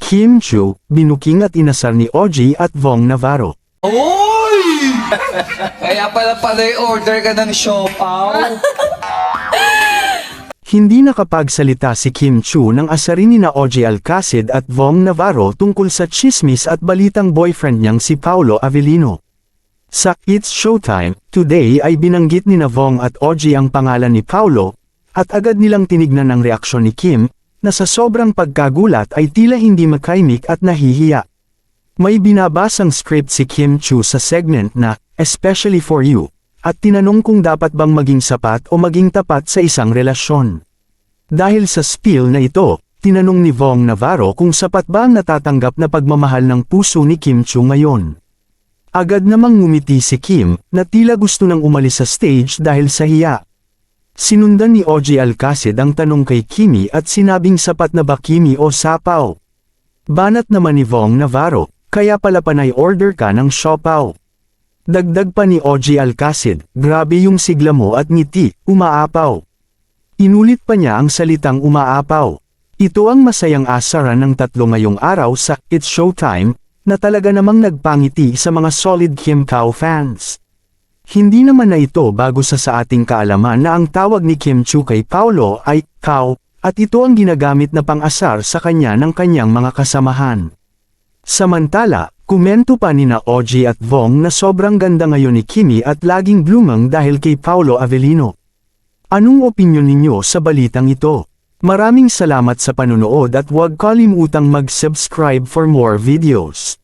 Kim Chu, binuking at inasar ni OG at Vong Navarro. Oy! Kaya pala order ka ng siopaw. Hindi nakapagsalita si Kim Chu nang asarin ni na OG Alcacid at Vong Navarro tungkol sa chismis at balitang boyfriend niyang si Paolo Avellino. Sa It's Showtime, Today ay binanggit ni na Vong at OG ang pangalan ni Paolo, at agad nilang tinignan ang reaksyon ni Kim, na sa sobrang pagkagulat ay tila hindi makaimik at nahihiya. May binabasang script si Kim Chu sa segment na, Especially for You, at tinanong kung dapat bang maging sapat o maging tapat sa isang relasyon. Dahil sa spiel na ito, tinanong ni Vong Navarro kung sapat ba ang natatanggap na pagmamahal ng puso ni Kim Chu ngayon. Agad namang ngumiti si Kim, na tila gusto nang umalis sa stage dahil sa hiya. Sinundan ni OG Alcacid ang tanong kay Kimi at sinabing sapat na ba Kimi o sapaw? Banat naman ni Vong Navarro, kaya pala panay order ka ng siopaw. Dagdag pa ni OG Alcacid, grabe yung sigla mo at ngiti, umaapaw. Inulit pa niya ang salitang umaapaw. Ito ang masayang asaran ng tatlo ngayong araw sa It's Showtime, na talaga namang nagpangiti sa mga solid Kim Chow fans. Hindi naman na ito bago sa ating kaalaman na ang tawag ni Kim Chu kay Paolo ay Chow, at ito ang ginagamit na pang-asar sa kanya ng kanyang mga kasamahan. Samantala, komento pa ni na OG at Vong na sobrang ganda ngayon ni Kimi at laging blumang dahil kay Paolo Avellino. Anong opinyon ninyo sa balitang ito? Maraming salamat sa panunood at huwag kalimutang mag-subscribe for more videos.